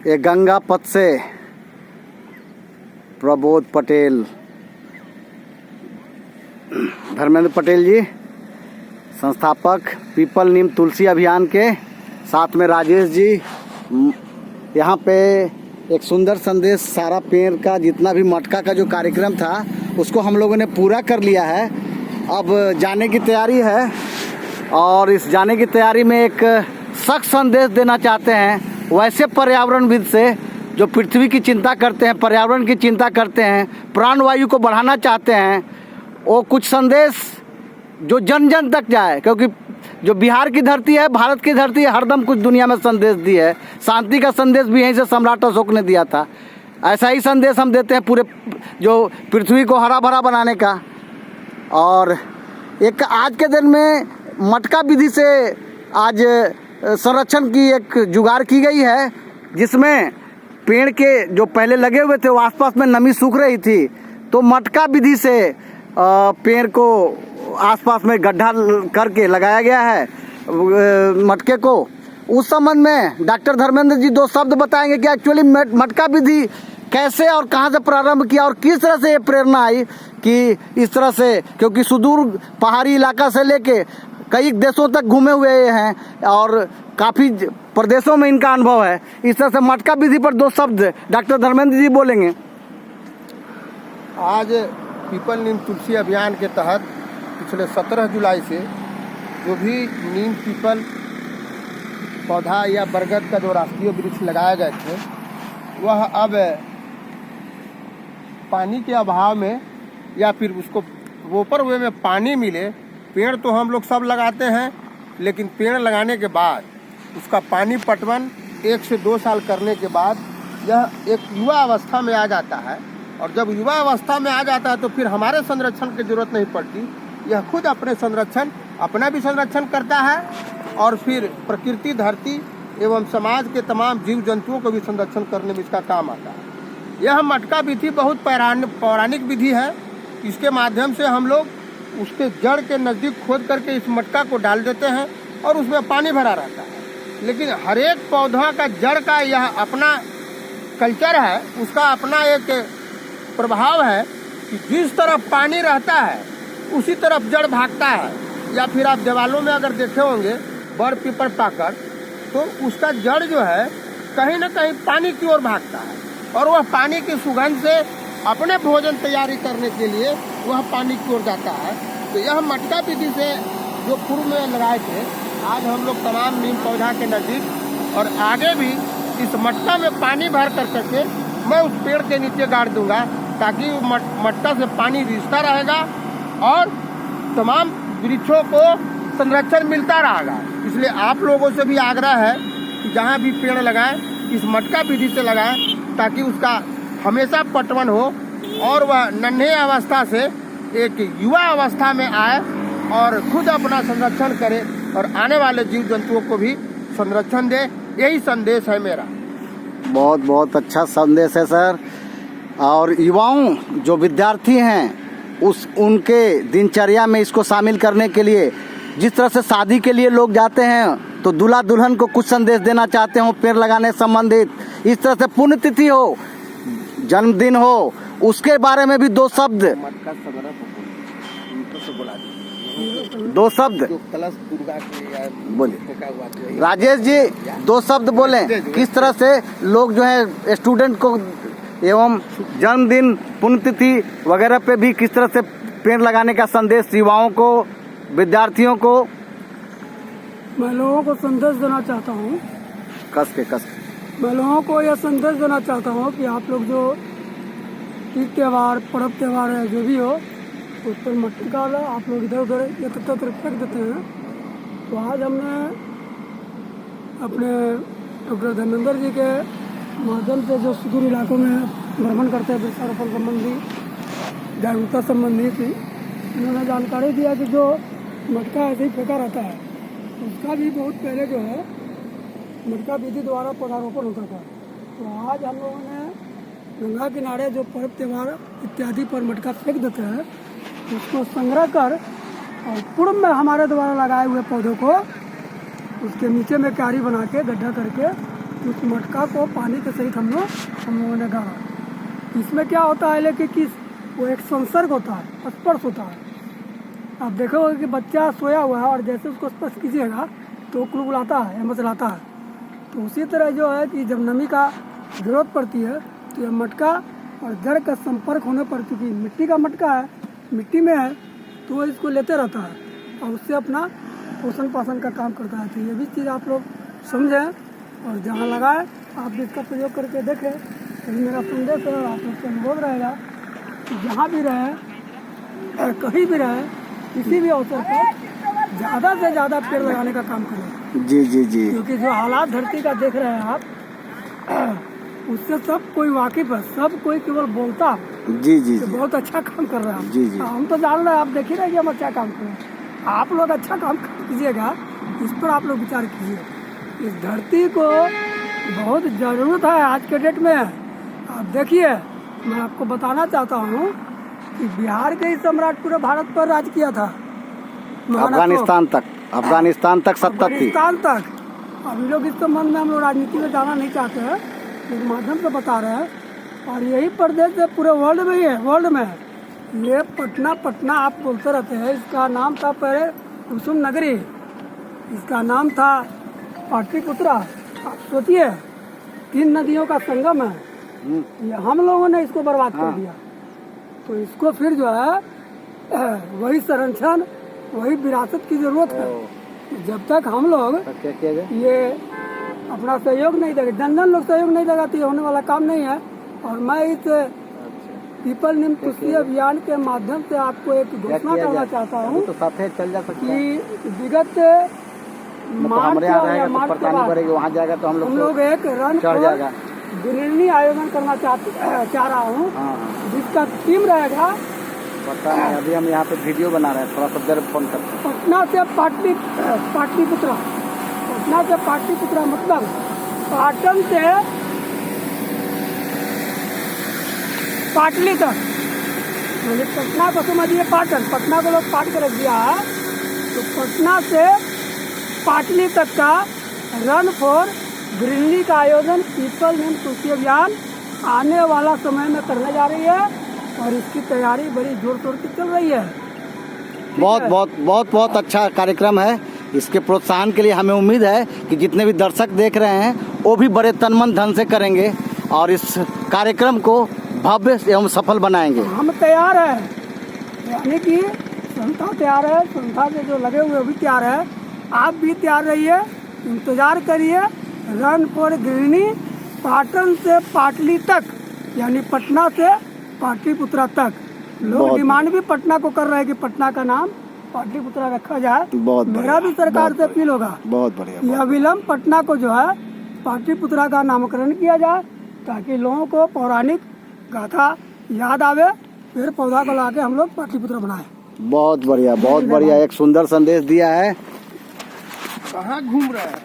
ये गंगा पथ से प्रबोध पटेल, धर्मेंद्र पटेल जी संस्थापक पीपल नीम तुलसी अभियान के, साथ में राजेश जी। यहाँ पे एक सुंदर संदेश, सारा पेड़ का जितना भी मटका का जो कार्यक्रम था उसको हम लोगों ने पूरा कर लिया है। अब जाने की तैयारी है और इस जाने की तैयारी में एक सख्त संदेश देना चाहते हैं वैसे पर्यावरणविद से जो पृथ्वी की चिंता करते हैं, पर्यावरण की चिंता करते हैं, प्राणवायु को बढ़ाना चाहते हैं। वो कुछ संदेश जो जन जन तक जाए, क्योंकि जो बिहार की धरती है, भारत की धरती है, हरदम कुछ दुनिया में संदेश दी है। शांति का संदेश भी यहीं से सम्राट अशोक ने दिया था। ऐसा ही संदेश हम देते हैं पूरे जो पृथ्वी को हरा भरा बनाने का। और एक आज के दिन में मटका विधि से आज संरक्षण की एक जुगाड़ की गई है, जिसमें पेड़ के जो पहले लगे हुए थे वो आसपास में नमी सूख रही थी, तो मटका विधि से पेड़ को आसपास में गड्ढा करके लगाया गया है मटके को। उस संबंध में डॉक्टर धर्मेंद्र जी दो शब्द बताएंगे कि एक्चुअली मटका विधि कैसे और कहां से प्रारंभ किया और किस तरह से ये प्रेरणा आई कि इस तरह से, क्योंकि सुदूर पहाड़ी इलाका से लेके कई देशों तक घूमे हुए हैं और काफ़ी प्रदेशों में इनका अनुभव है। इस तरह से मटका विधि पर दो शब्द डॉक्टर धर्मेंद्र जी बोलेंगे। आज पीपल नीम तुलसी अभियान के तहत पिछले 17 जुलाई से जो भी नीम पीपल पौधा या बरगद का जो राष्ट्रीय वृक्ष लगाए गए थे, वह अब पानी के अभाव में या फिर उसको प्रॉपर वे में पानी मिले। पेड़ तो हम लोग सब लगाते हैं, लेकिन पेड़ लगाने के बाद उसका पानी पटवन 1 से 2 साल करने के बाद यह एक युवा अवस्था में आ जाता है। और जब युवा अवस्था में आ जाता है तो फिर हमारे संरक्षण की जरूरत नहीं पड़ती, यह खुद अपना भी संरक्षण करता है और फिर प्रकृति, धरती एवं समाज के तमाम जीव जंतुओं को भी संरक्षण करने में इसका काम आता है। यह मटका विधि बहुत पौराणिक विधि है। इसके माध्यम से हम लोग उसके जड़ के नज़दीक खोद करके इस मटका को डाल देते हैं और उसमें पानी भरा रहता है। लेकिन हर एक पौधा का जड़ का यह अपना कल्चर है, उसका अपना एक प्रभाव है कि जिस तरफ पानी रहता है उसी तरफ जड़ भागता है। या फिर आप दीवालों में अगर देखे होंगे बड़ पीपल पाकर, तो उसका जड़ जो है कहीं ना कहीं पानी की ओर भागता है और वह पानी की सुगंध से अपने भोजन तैयारी करने के लिए वह पानी की ओर जाता है। तो यह मटका विधि से जो पूर्व में लगाए थे, आज हम लोग तमाम नीम पौधा के नज़दीक और आगे भी इस मटका में पानी भर कर करके मैं उस पेड़ के नीचे गाड़ दूंगा, ताकि मटका से पानी रिसता रहेगा और तमाम वृक्षों को संरक्षण मिलता रहेगा। इसलिए आप लोगों से भी आग्रह है कि जहाँ भी पेड़ लगाएं इस मटका विधि से लगाएं, ताकि उसका हमेशा पटवन हो और वह नन्हे अवस्था से एक युवा अवस्था में आए और खुद अपना संरक्षण करे और आने वाले जीव जंतुओं को भी संरक्षण दे। यही संदेश है मेरा। बहुत बहुत अच्छा संदेश है सर। और युवाओं जो विद्यार्थी हैं उनके दिनचर्या में इसको शामिल करने के लिए, जिस तरह से शादी के लिए लोग जाते हैं तो दूल्हा दुल्हन को कुछ संदेश देना चाहते हो पेड़ लगाने संबंधित, इस तरह से पुण्यतिथि हो, जन्मदिन हो, उसके बारे में भी दो शब्द दो शब्द बोले। राजेश जी दो शब्द बोलें, किस तरह से लोग जो है स्टूडेंट को एवं जन्मदिन, पुण्यतिथि वगैरह पे भी किस तरह से पेड़ लगाने का संदेश युवाओं को, विद्यार्थियों को। मैं लोगों को संदेश देना चाहता हूँ, मैं लोगों को यह संदेश देना चाहता हूँ कि आप लोग जो तीज त्यौहार, पर्व त्यौहार है, जो भी हो, उस पर मटका आप लोग इधर उधर एकत्र फेंक देते हैं। तो आज हमने अपने डॉक्टर धर्मेंद्र जी के माध्यम से जो सुदूर इलाकों में भ्रमण करते हैं वृक्षारोपण संबंधी, जागरूकता संबंधी थी, उन्होंने जानकारी दिया कि जो मटका ऐसे ही फेंका रहता है उसका भी बहुत पहले जो है मटका विधि द्वारा पौधारोपण होता था। तो आज हम लोगों ने गंगा किनारे जो पर्व त्यौहार इत्यादि पर मटका फेंक देते हैं, उसको संग्रह कर और पूर्व में हमारे द्वारा लगाए हुए पौधों को उसके नीचे में क्यारी बना के गड्ढा करके उस मटका को पानी के सहित हम लोगों ने गाड़ा। इसमें क्या होता है लेकिन कि वो एक संसर्ग होता है, स्पर्श होता है। आप देखोगे कि बच्चा सोया हुआ है और जैसे उसको स्पर्श कीजिएगा तो कुलकुलाता है या मचलाता है। तो उसी तरह जो है कि जब नमी का जरूरत पड़ती है तो यह मटका और जड़ का संपर्क होने पर, क्योंकि मिट्टी का मटका है, मिट्टी में है, तो वो इसको लेते रहता है और उससे अपना पोषण पाषण का काम करता है। तो ये भी चीज़ आप लोग समझें और जहाँ लगाए आप भी इसका प्रयोग करके देखें। तो मेरा संदेश है, आप लोग से अनुरोध रहेगा कि जहाँ भी रहे, कहीं भी रहे, किसी भी अवसर पर ज़्यादा से ज़्यादा पेड़ लगाने का काम करें। जी जी जी। क्योंकि जो हालात धरती का देख रहे हैं आप, उससे सब कोई वाकिफ है, सब कोई केवल बोलता है जी जी कि जी बहुत अच्छा काम कर रहे हैं। जी जी। हम तो जान रहे हैं, आप देख ही रहे हैं कि हम अच्छा काम कर रहे हैं। आप लोग अच्छा काम कीजिएगा, इस पर आप लोग विचार कीजिए। इस धरती को बहुत ज़रूरत है आज के डेट में। आप देखिए, मैं आपको बताना चाहता हूँ कि बिहार के ही सम्राट पूरे भारत पर राज किया था, अफगानिस्तान तक सत्ता थी। अफगानिस्तान तक। अभी लोग इस संबंध में हम लोग राजनीति में जाना नहीं चाहते हैं, इस माध्यम से बता रहे हैं। और यही प्रदेश है पूरे वर्ल्ड में ही है, वर्ल्ड में है। ये पटना आप बोलते रहते हैं, इसका नाम था पहले कुसुम नगरी, इसका नाम था पाटलिपुत्रा। आप सोचिए, 3 नदियों का संगम है, ये हम लोगों ने इसको बर्बाद कर दिया। तो इसको फिर जो है वही संरक्षण, वही विरासत की जरूरत है। जब तक हम लोग ये अपना सहयोग नहीं देगा, जन लोग सहयोग नहीं देगा तो ये होने वाला काम नहीं है। और मैं इस पीपल नीम तुलसी अभियान के माध्यम से आपको एक घोषणा करना चाहता हूँ तो साथ चल जा सकते हैं। कि विगत मार्च के बाद वहाँ जाएगा तो हम लोग एक रन जाएगा, ग्रीनरी आयोजन करना चाह रहा हूँ, जिसका थीम रहेगा, पता नहीं, अभी हम यहाँ पे वीडियो बना रहे हैं, थोड़ा सा देर फोन करते हैं। पटना से पाटलिपुत्रा, पटना से पाटलिपुत्रा मतलब पाटन से पाटली तक, यानी पटना को समझिए पाटन, पटना को लोग पाट कर रख दिया है। तो पटना से पाटली तक का रन फॉर ग्रीनरी का आयोजन पीपल नीम तुलसी अभियान आने वाला समय में करने जा रही है और इसकी तैयारी बड़ी जोर शोर की चल रही है। बहुत अच्छा कार्यक्रम है। इसके प्रोत्साहन के लिए हमें उम्मीद है कि जितने भी दर्शक देख रहे हैं वो भी बड़े तन मन धन से करेंगे और इस कार्यक्रम को भव्य एवं सफल बनाएंगे। हम तैयार हैं, यानी कि संस्था तैयार है, संस्था से जो लगे हुए भी तैयार है। आप भी तैयार रहिए, इंतजार करिए। रन फॉर ग्रीनरी पाटन से पाटली तक, यानी पटना से पाटलिपुत्रा तक। लोग डिमांड भी पटना को कर रहे हैं कि पटना का नाम पाटलिपुत्रा रखा जाए। मेरा भी सरकार से अपील होगा, बहुत बढ़िया, यह अविलंब पटना को जो है पाटलिपुत्रा का नामकरण किया जाए, ताकि लोगों को पौराणिक गाथा याद आवे, पेड़ पौधा को लाके हम लोग पाटलिपुत्रा बनाए। बहुत बढ़िया, एक सुंदर संदेश दिया है। कहाँ घूम रहे हैं?